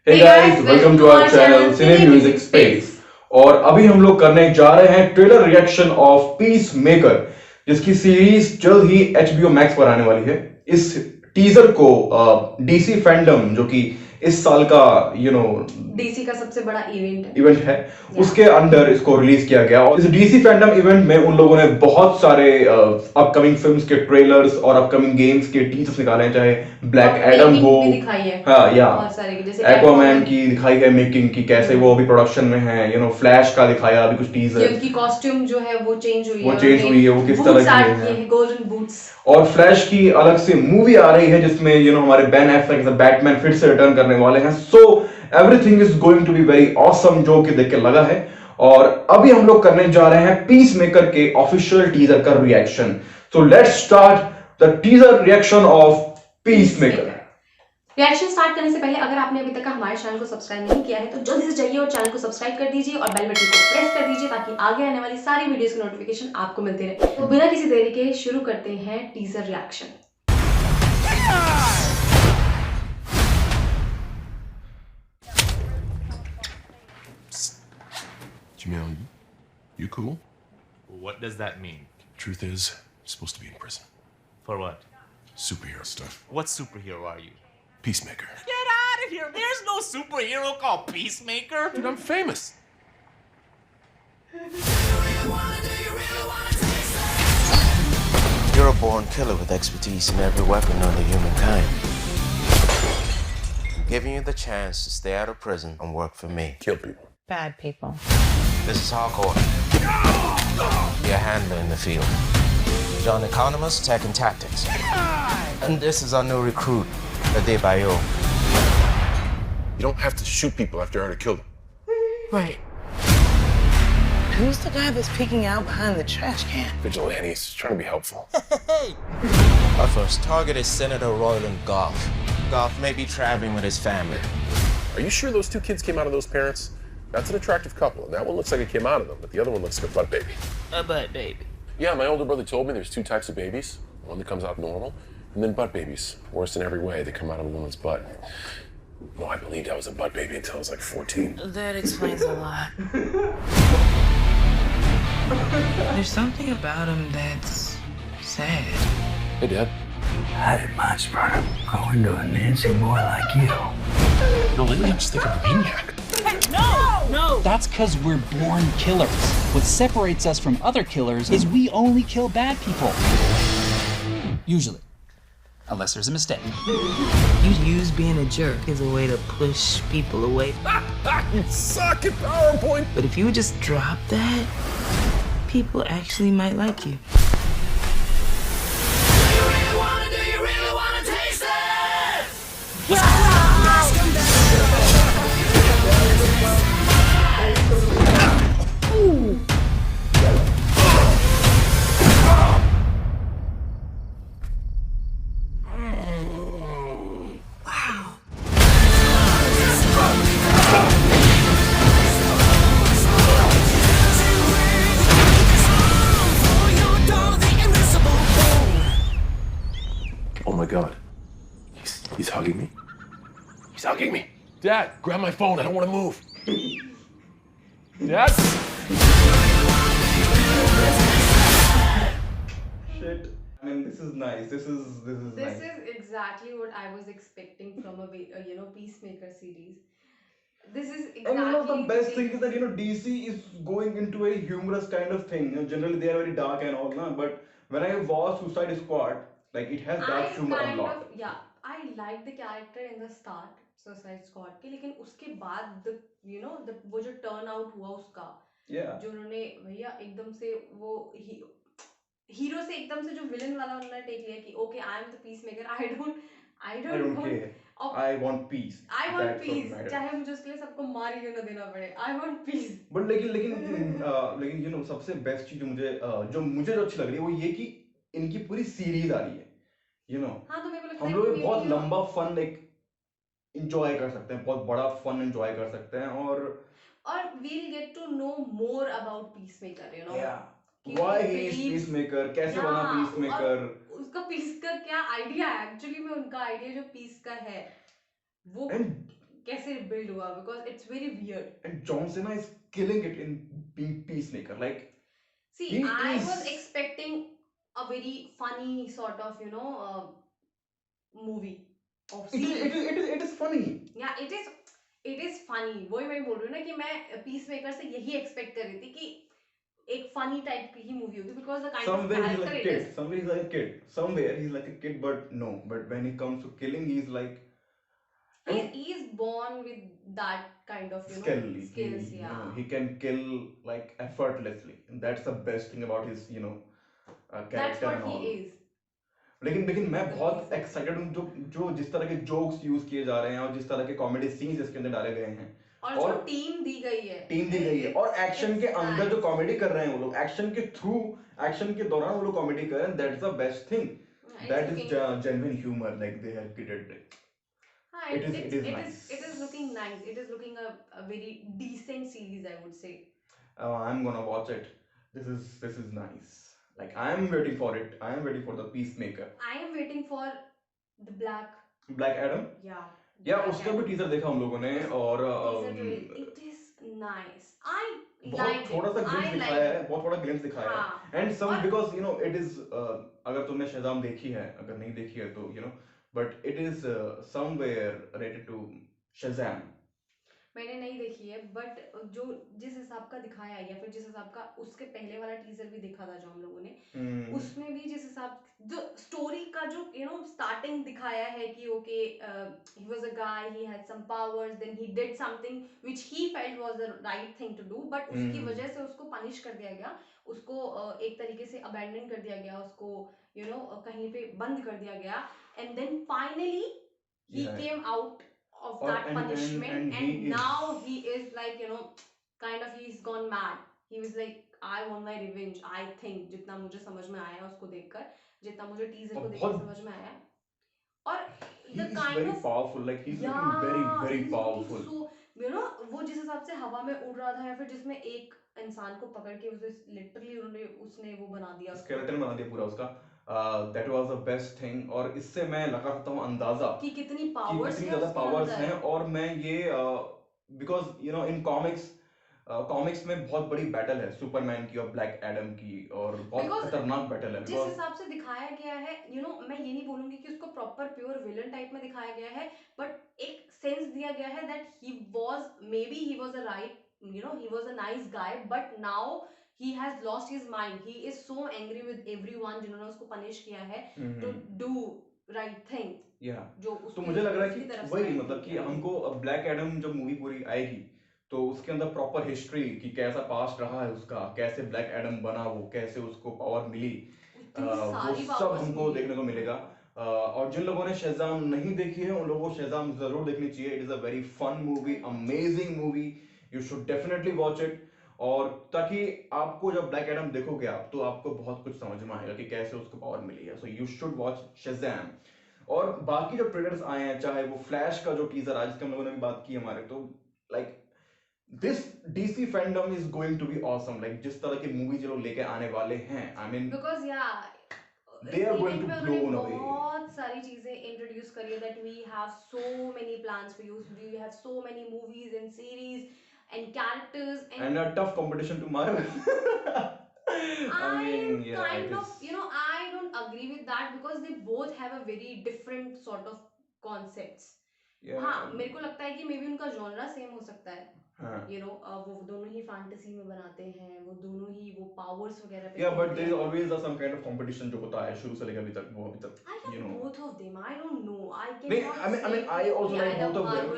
Hey guys, welcome to our channel Cine Music Space। और अभी हम लोग करने जा रहे हैं trailer reaction of peace maker, जिसकी सीरीज जल्द ही HBO मैक्स पर आने वाली है। इस टीजर को डीसी फैंडम, जो कि इस साल का डीसी का सबसे बड़ा इवेंट है, उसके अंडर इसको रिलीज किया गया। और इस डीसी फैंडम इवेंट में उन लोगों ने बहुत सारे अपकमिंग फिल्म्स के ट्रेलर्स और अपकमिंग गेम्स के टीजर्स निकाले हैं, चाहे ब्लैक एडम हो, हाँ या एक्वामैन की दिखाई है मेकिंग की, कैसे वो अभी प्रोडक्शन में है। फ्लैश का दिखाया अभी कुछ टीजर, उनकी कॉस्ट्यूम जो है वो चेंज हुई है, वो किस तरह की है, गोल्डन बूट्स। और फ्लैश की अलग से मूवी आ रही है जिसमें हमारे बेन एफ्लेक बैटमैन फिर से रिटर्न करने वाले हैं। So everything is going to be very awesome, जो कि देख के लगा है। और अभी हम लोग करने जा रहे हैं पीस मेकर के ऑफिशियल टीजर का reaction. So let's start the teaser reaction of peace maker. Reaction start करने से पहले अगर आपने अभी तक हमारे चैनल को सब्सक्राइब नहीं किया है तो जल्दी से जाइए और चैनल को सब्सक्राइब कर दीजिए और बेल बटन को प्रेस कर दीजिए ताकि आगे आने वाली सारी वीडियोस की नोटिफिकेशन आपको मिलती रहे। तो बिना किसी देरी के शुरू करते हैं teaser reaction. Jamil, you cool? What does that mean? Truth is, you're supposed to be in prison. For what? Superhero stuff. What superhero are you? Peacemaker. Get out of here! There's no superhero called Peacemaker! Dude, I'm famous. You're a born killer with expertise in every weapon known to humankind. I'm giving you the chance to stay out of prison and work for me. Kill people. Bad people. This is hardcore. Be a handler in the field. John Economist, Tech and Tactics. And this is our new recruit, Adebayo. You don't have to shoot people after you already killed them. Right. Who's the guy that's peeking out behind the trash can? Vigilantes, trying to be helpful. Our first target is Senator Royland Goff. Goff may be traveling with his family. Are you sure those two kids came out of those parents? That's an attractive couple, and that one looks like it came out of them, but the other one looks like a butt baby. A butt baby. Yeah, my older brother told me there's two types of babies. One that comes out normal, and then butt babies. Worse in every way, they come out of a woman's butt. Well, I believed I was a butt baby until I was like 14. That explains a lot. There's something about him that's sad. Hey, Dad. I'd much rather go into a Nancy boy like you. No, lately I'm just thinking of a maniac. No! That's because we're born killers. What separates us from other killers is we only kill bad people. Usually. Unless there's a mistake. You use being a jerk as a way to push people away. You suck at PowerPoint. But if you would just drop that, people actually might like you. Oh my God. He's hugging me. He's hugging me. Dad, grab my phone. I don't want to move. Dad? Shit. I mean, this is nice. This is This nice. is exactly what I was expecting from a Peacemaker series. This is And exactly the best thing is that DC is going into a humorous kind of thing. Generally they are very dark and all, na? But when I watch Suicide Squad, like it has dark humor a lot. I like the character in the start Suicide Squad के, लेकिन उसके बाद वो जो turn out हुआ उसका, Yeah. जो उन्होंने भैया एकदम से वो हीरो से एकदम से जो विलन वाला उन्होंने टेक लिया कि okay I am the peacemaker, I I don't care. I want peace. I want That's what peace, matters. चाहे मुझे उसके लिए सबको मार ही क्यों ना देना पड़े, आई वांट पीस। बट लेकिन सबसे बेस्ट चीज जो मुझे जो अच्छी लग रही है वो ये कि इनकी पूरी सीरीज आ रही है। हाँ, तो मेरे को लगता हम है लोग कि बहुत maybe लंबा फन एंजॉय कर सकते हैं, बहुत बड़ा फन एंजॉय कर सकते हैं। और we'll get to know more about Peacemaker, कि why वो he is believes- peacemaker, कैसे बना हाँ, peacemaker, और उसका पीस का क्या आइडिया है, एक्चुअली में उनका आइडिया जो पीस का है वो and कैसे से बिल्ड हुआ because it's very weird. And John Cena is killing it in being Peacemaker. Like See, he I is. was expecting a very funny sort of, movie of series. It is funny. Yeah, it is funny. वही मैं बोल रही हूँ ना कि मैं peacemaker से यही एक्सपेक्ट कर रही थी कि एक फनी टाइप की ही मूवी होगी because the kind of Somewhere he's like character a it kid. Is. Somewhere he's like a kid. Somewhere he's like a kid, but no. But when he comes to killing, he's like He is born with that kind of skills. skills. He, Yeah. he can kill like effortlessly, and that's the best thing about his That's character what and all. he is. लेकिन मैं The बहुत Peacemaker. Excited हूँ जो जिस तरह के jokes use किए जा रहे हैं और जिस तरह के कॉमेडी सीन्स इसके अंदर डाले गए हैं और जो टीम दी गई है और एक्शन के अंदर जो nice. कॉमेडी कर रहे हैं वो लोग एक्शन के दौरान वो लोग कॉमेडी कर रहे हैं. That's the best thing. It's That is looking- genuine humor, like they have created it. हाँ, It is nice. It is looking nice. It is looking a very decent series, I would say. I'm gonna watch it. This is nice. Like I am waiting for it. I am waiting for the Peacemaker. I am waiting for the Black Adam. yeah. या Black उसका भी Adam. Teaser देखा हम लोगों ने और Teaser trailer. It is nice. I बहुत liked थोड़ा it. सा ग्लिम्स I दिखाया liked है, it. बहुत थोड़ा ग्लिम्स दिखाया है. हाँ. एंड सम और- बिकॉज इट इज अगर तुमने शज़ाम देखी है, अगर नहीं देखी है तो but it is somewhere related to Shazam. मैंने नहीं देखी है बट जो जिस हिसाब का दिखाया है या फिर जिस हिसाब का उसके पहले वाला टीजर भी देखा था जो हम लोगों ने उसमें भी जिस हिसाब जो स्टोरी का जो स्टार्टिंग दिखाया है कि okay he was a guy, he had some powers, then he did something which he felt was the right thing to do, but उसकी वजह से उसको पनिश कर दिया गया, उसको एक तरीके से अबैंडन कर दिया गया, उसको कहीं पे बंद कर दिया गया, and then finally he came out of that punishment and now he is like kind of he's gone mad. He was like I want my revenge. I think जितना मुझे समझ में आया उसको देखकर, जितना मुझे टीजर को देखकर समझ में आया, और he is very powerful, like he's looking very very powerful. So वो जिस हिसाब से हवा में उड़ रहा था या फिर जिसमें एक इंसान को पकड़ के उसे लिटरली उसने वो बना दिया, स्केलेटन बना दिया पूरा उसका. That was the best thing. और इससे मैं लगा सकता हूँ अंदाजा कि कितनी ज्यादा पावर्स हैं. और मैं ये बिकॉज इन कॉमिक्स में बहुत बड़ी बैटल है सुपरमैन की और ब्लैक एडम की, और बहुत खतरनाक बैटल है. जिस हिसाब से दिखाया गया है मैं ये नहीं बोलूंगी कि उसको प्रॉपर प्योर विलन टाइप में दिखाया गया है, बट एक सेंस दिया गया है that he was a right he was a nice guy, but now he has lost his mind. He is so angry with everyone जिन्होंने उसको पनिश किया है to do right thing. जो तो मुझे लग रहा है कि वही मतलब कि हमको ब्लैक एडम जब मूवी पूरी आएगी तो उसके अंदर प्रॉपर हिस्ट्री कि कैसा पास्ट रहा है उसका, कैसे ब्लैक एडम बना, वो कैसे उसको पावर मिली, वो सब हमको देखने को मिलेगा. और जिन लोगों ने शज़ाम नहीं देखी है उन लोगों को शज़ाम जरूर देखनी चाहिए. It is a very fun movie, amazing movie. You should definitely watch it. और ताकि आपको जब ब्लैक एडम देखोगे आप तो आपको बहुत कुछ समझ में आएगा कि कैसे उसको पावर मिली है. So you should watch Shazam. और बाकी जो ट्रेलर्स आए हैं, चाहे वो फ्लैश का जो टीजर आज जिसके हम लोगों ने भी बात की हमारे, तो like this DC fandom is going to be awesome. Like जिस तरह की मूवी जो लोग लेके आने वाले हैं, I mean because they are going to blow away. बहुत सारी चीजें इंट्रोड्यूस करी है that we have so many plans for you, we have so many movies and series and characters and a tough competition to Marvel. I don't agree with that because they both have a very different sort of concepts. हाँ, मेरे को लगता है कि may be उनका genre same हो सकता है. वो दोनों ही फैंटेसी में बनाते हैं, वो दोनों ही वो पावर्स वगैरह पे. Yeah, but there is always some kind of competition जो होता है शुरू से लेकर अभी तक. I like both of them. I don't know. I mean, I also like both of them.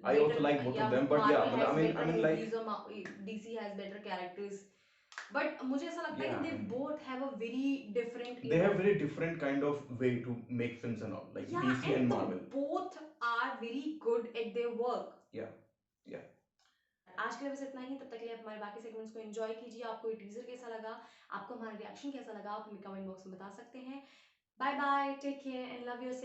I also like both of them, but yeah, I mean like DC has better characters. But मुझे ऐसा लगता है कि they both have a very different. They have very different kind of way to make films and all, like DC and Marvel. Both are very good at their work. Yeah. आज के लिए बस इतना ही. तब तक के लिए आप हमारे बाकी सेगमेंट्स को एंजॉय कीजिए. आपको ये टीजर कैसा लगा, आपको हमारा रिएक्शन कैसा लगा, आप हमें कमेंट बॉक्स में बता सकते हैं. Bye bye, take care and love yourself.